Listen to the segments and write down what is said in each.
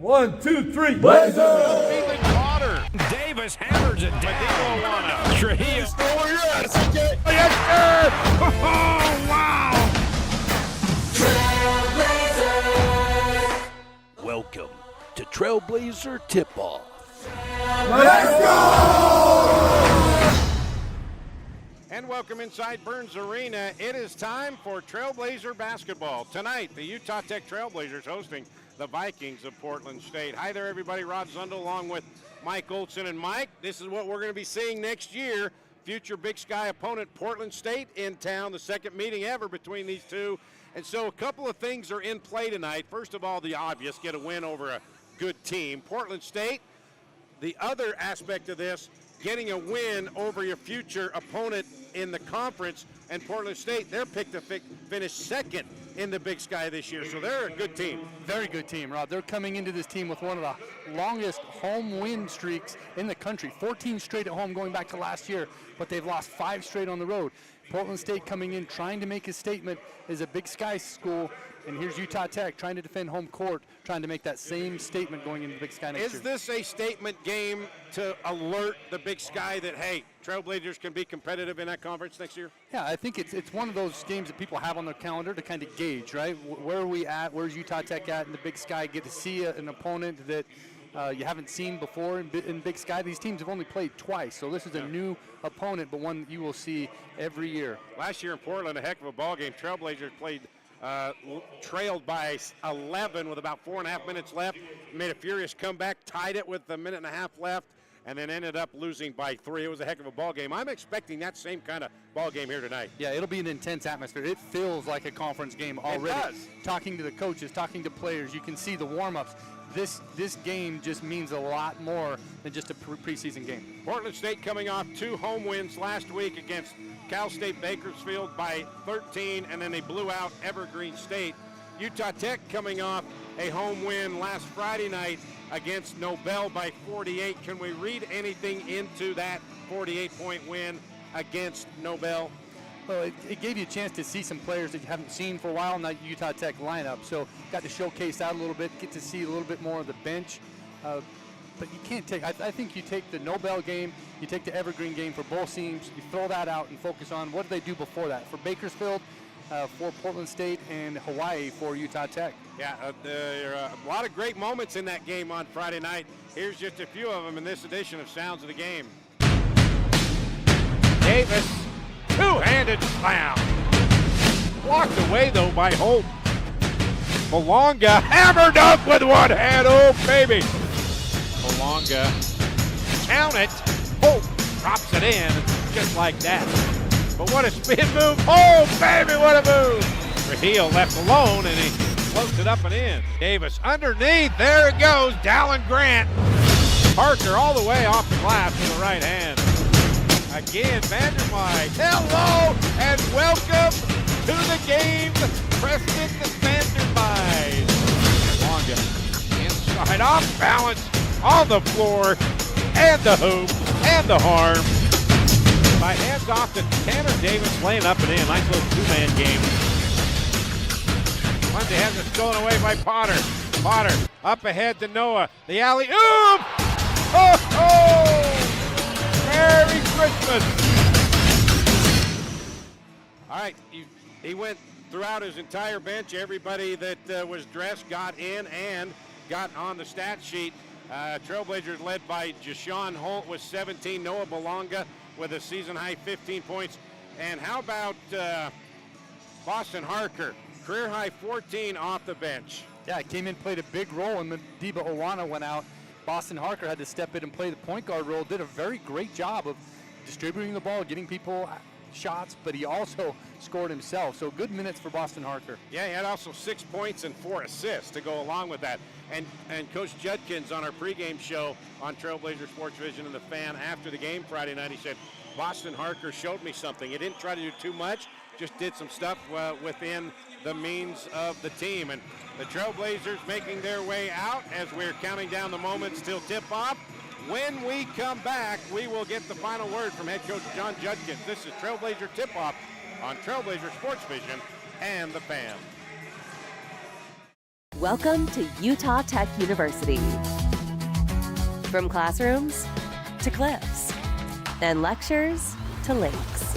1, 2, 3. Blazer! Feeling Potter. Davis hammers it down. Trujillo. Oh, yes! Okay. Yes, sir! Oh, wow! Trailblazer! Welcome to Trailblazer Tip-Off. Let's go! And welcome inside Burns Arena. It is time for Trailblazer basketball. Tonight, the Utah Tech Trailblazers hosting the Vikings of Portland State. Hi there, everybody. Rod Zundel along with Mike Olson. And Mike, this is what we're going to be seeing next year. Future Big Sky opponent Portland State in town, the second meeting ever between these two. And so a couple of things are in play tonight. First of all, the obvious, get a win over a good team. Portland State, the other aspect of this, getting a win over your future opponent in the conference, and Portland State, they're picked to finish second in the Big Sky this year, so they're a good team. Very good team, Rob. They're coming into this team with one of the longest home win streaks in the country. 14 straight at home going back to last year, but they've lost 5 straight on the road. Portland State coming in trying to make a statement as a Big Sky school, and here's Utah Tech trying to defend home court, trying to make that same statement going into the Big Sky next year. Is this a statement game to alert the Big Sky that, hey, Trailblazers can be competitive in that conference next year? Yeah, I think it's one of those games that people have on their calendar to kind of gauge, right? Where are we at? Where's Utah Tech at in the Big Sky? Get to see an opponent that you haven't seen before in Big Sky. These teams have only played twice, so this is a new opponent, but one that you will see every year. Last year in Portland, a heck of a ball game. Trailblazers played trailed by 11 with about 4.5 minutes left, made a furious comeback, tied it with a minute and a half left, and then ended up losing by 3. It was a heck of a ball game. I'm expecting that same kind of ball game here tonight. Yeah, it'll be an intense atmosphere. It feels like a conference game already. It does. Talking to the coaches, talking to players, you can see the warm-ups. This game just means a lot more than just a preseason game. Portland State coming off 2 home wins last week against Cal State Bakersfield by 13, and then they blew out Evergreen State. Utah Tech coming off a home win last Friday night against Nobel by 48. Can we read anything into that 48-point win against Nobel? Well, it gave you a chance to see some players that you haven't seen for a while in that Utah Tech lineup. So got to showcase that a little bit, get to see a little bit more of the bench. But you can't take, I think you take the Nobel game, you take the Evergreen game for both teams, you throw that out and focus on what did they do before that. For Bakersfield, for Portland State, and Hawaii for Utah Tech. Yeah, there are a lot of great moments in that game on Friday night. Here's just a few of them in this edition of Sounds of the Game. Davis, two-handed slam. Blocked away, though, by Holt. Malonga hammered up with one hand. Oh, baby. Malonga, count it. Holt drops it in just like that. But what a spin move. Oh, baby, what a move. Trujillo left alone, and he floats it up and in. Davis underneath. There it goes. Dallin Grant. Parker all the way off the glass with the right hand. Again, Vandermeer. Hello, and welcome to the game, Preston Vandermeer. Longa inside, off balance, on the floor, and the hoop, and the harm. By hands off to Tanner Davis, laying up and in. Nice little two-man game. Lindsay has it stolen away by Potter. Potter up ahead to Noah. The alley-oop! Oh, oh! Merry Christmas! All right, he went throughout his entire bench. Everybody that was dressed got in and got on the stat sheet. Trailblazers led by Jashawn Holt with 17. Noah Malonga with a season-high 15 points. And how about Boston Harker? Career-high 14 off the bench. Yeah, came in, played a big role, and Madiba Owana went out. Boston Harker had to step in and play the point guard role, did a very great job of distributing the ball, getting people shots, but he also scored himself. So good minutes for Boston Harker. Yeah, he had also 6 points and 4 assists to go along with that. And Coach Judkins on our pregame show on Trailblazer Sports Vision and the Fan after the game Friday night, he said, Boston Harker showed me something. He didn't try to do too much, just did some stuff within the means of the team. And the Trailblazers making their way out as we're counting down the moments till tip-off. When we come back, we will get the final word from head coach John Judkins. This is Trailblazer Tip-Off on Trailblazer Sports Vision and the Fan. Welcome to Utah Tech University. From classrooms to cliffs and lectures to lakes.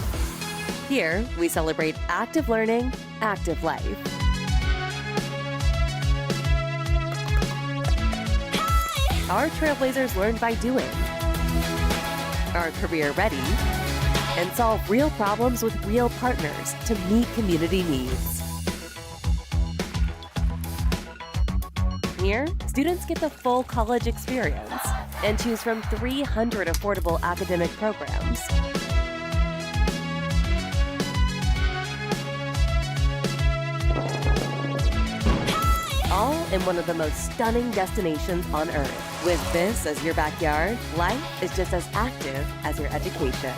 Here, we celebrate active learning, active life. Our Trailblazers learn by doing, are career ready, and solve real problems with real partners to meet community needs. Here, students get the full college experience and choose from 300 affordable academic programs. All in one of the most stunning destinations on Earth. With this as your backyard, life is just as active as your education.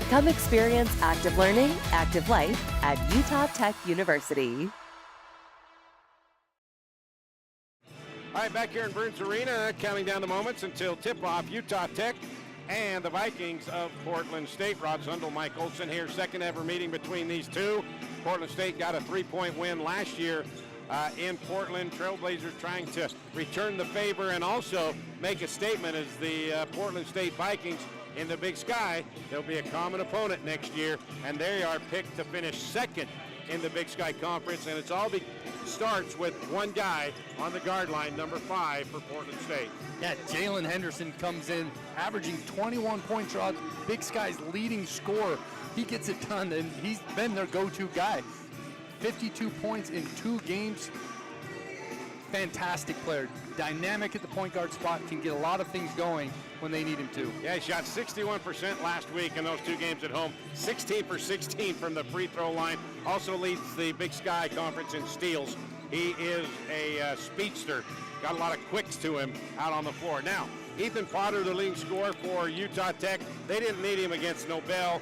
Come experience active learning, active life at Utah Tech University. All right, back here in Burns Arena, counting down the moments until tip-off. Utah Tech and the Vikings of Portland State. Rod Zundel, Mike Olson here. Second ever meeting between these two. Portland State got a 3-point win last year in Portland. Trailblazers trying to return the favor and also make a statement as the Portland State Vikings in the Big Sky. They'll be a common opponent next year, and they are picked to finish second in the Big Sky Conference, and it's all starts with one guy on the guard line, number 5 for Portland State. Yeah, Jalen Henderson comes in, averaging 21 points, Rod, Big Sky's leading scorer. He gets it done, and he's been their go-to guy. 52 points in 2 games. Fantastic player. Dynamic at the point guard spot, can get a lot of things going when they need him to. Yeah, he shot 61% last week in those 2 games at home. 16 for 16 from the free throw line. Also leads the Big Sky Conference in steals. He is a speedster. Got a lot of quicks to him out on the floor. Now, Ethan Potter, the leading scorer for Utah Tech. They didn't need him against Nobel.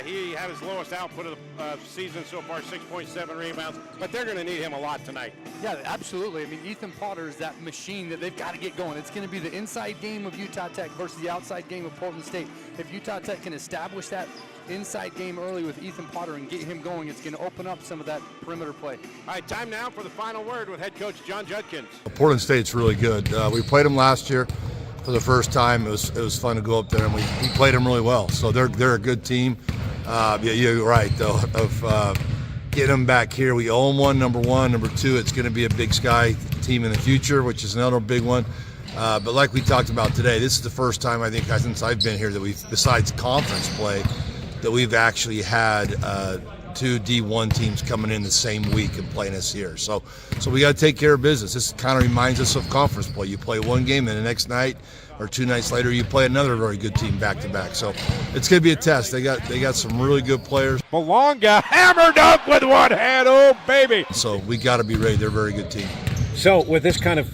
He had his lowest output of the season so far, 6.7 rebounds, but they're going to need him a lot tonight. Yeah, absolutely. I mean, Ethan Potter is that machine that they've got to get going. It's going to be the inside game of Utah Tech versus the outside game of Portland State. If Utah Tech can establish that inside game early with Ethan Potter and get him going, it's going to open up some of that perimeter play. All right, time now for the final word with head coach John Judkins. Portland State's really good. We played them last year for the first time. It was fun to go up there, and we played them really well. So they're a good team. Yeah, you're right, though, of getting them back here. We own one, number 1. Number 2, it's going to be a Big Sky team in the future, which is another big one. But like we talked about today, this is the first time, I think, since I've been here that we've, besides conference play, that we've actually had 2 D1 teams coming in the same week and playing us here. So we got to take care of business. This kind of reminds us of conference play. You play one game, and the next night or 2 nights later, you play another very good team back to back. So it's going to be a test. They got some really good players. Malonga hammered up with one hand. Oh, baby. So we got to be ready. They're a very good team. So with this kind of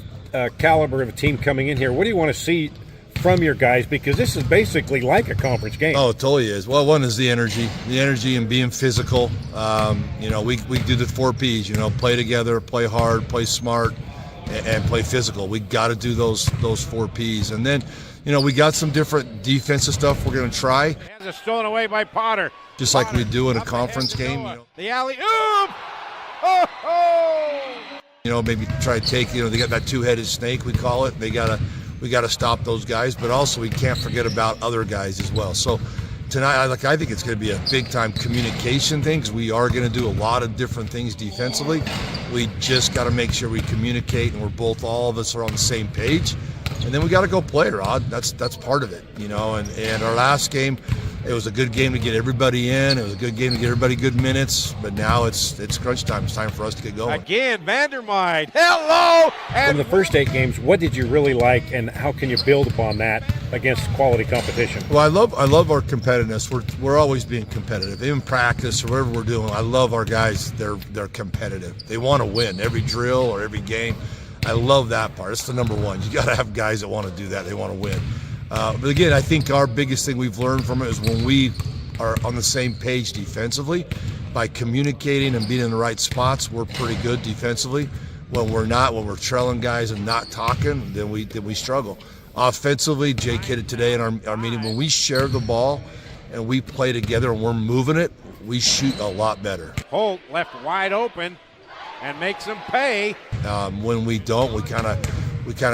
caliber of a team coming in here, what do you want to see from your guys? Because this is basically like a conference game. Oh, it totally is. Well, one is the energy and being physical. We do the 4 Ps, play together, play hard, play smart, and play physical. We got to do those 4 Ps. And then, we got some different defensive stuff we're going to try. Hands are stolen away by Potter. Just like we do in a conference game. The alley-oop! Oh! Maybe try to take, they got that 2-headed snake, we call it. We got to stop those guys, but also we can't forget about other guys as well. So tonight, I think it's going to be a big-time communication thing, because we are going to do a lot of different things defensively. We just got to make sure we communicate and all of us are on the same page. And then we got to go play, Rod. That's part of it, And our last game, it was a good game to get everybody in. It was a good game to get everybody good minutes. But now it's crunch time. It's time for us to get going. Again, Vandermeid. Hello! From the first 8 games, what did you really like, and how can you build upon that against quality competition? Well, I love our competitiveness. We're always being competitive. In practice or whatever we're doing, I love our guys. They're competitive. They want to win every drill or every game. I love that part. It's the number 1. You got to have guys that want to do that. They want to win. But again, I think our biggest thing we've learned from it is when we are on the same page defensively, by communicating and being in the right spots, we're pretty good defensively. When we're not, when we're trailing guys and not talking, then we struggle. Offensively, Jake hit it today in our meeting. When we share the ball and we play together and we're moving it, we shoot a lot better. Holt left wide open and makes them pay. When we don't, we kind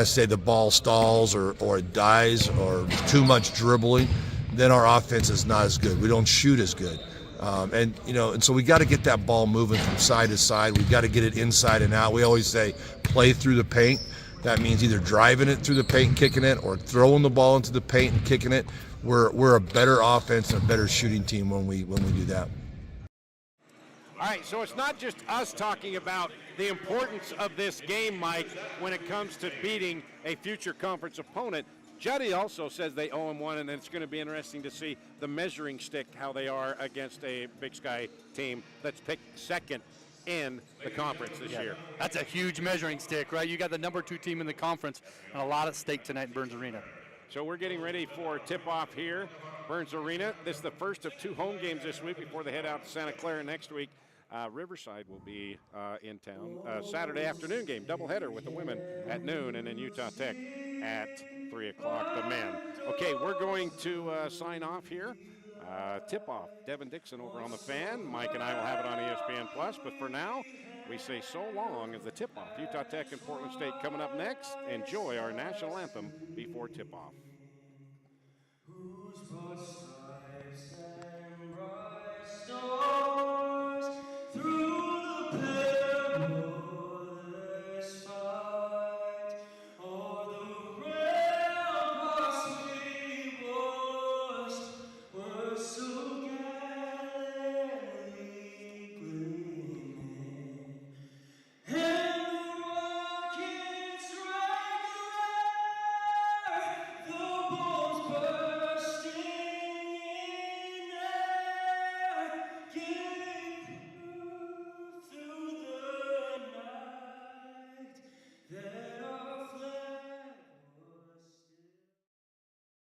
of say the ball stalls or it dies or too much dribbling. Then our offense is not as good. We don't shoot as good. And so we got to get that ball moving from side to side. We've got to get it inside and out. We always say play through the paint. That means either driving it through the paint and kicking it or throwing the ball into the paint and kicking it. We're a better offense and a better shooting team when we do that. All right, so it's not just us talking about the importance of this game, Mike, when it comes to beating a future conference opponent. Juddy also says they 0-1, and it's going to be interesting to see the measuring stick, how they are against a Big Sky team that's picked second in the conference this year. That's a huge measuring stick, right? You got the number 2 team in the conference, and a lot at stake tonight in Burns Arena. So we're getting ready for tip-off here, Burns Arena. This is the first of 2 home games this week before they head out to Santa Clara next week. Riverside will be in town. Saturday afternoon game, doubleheader with the women at noon, and then Utah Tech at 3 o'clock, the men. Okay, we're going to sign off here. Tip-off, Devin Dixon over on the Fan. Mike and I will have it on ESPN+, but for now, we say so long as the tip-off. Utah Tech and Portland State coming up next. Enjoy our national anthem before tip-off. Give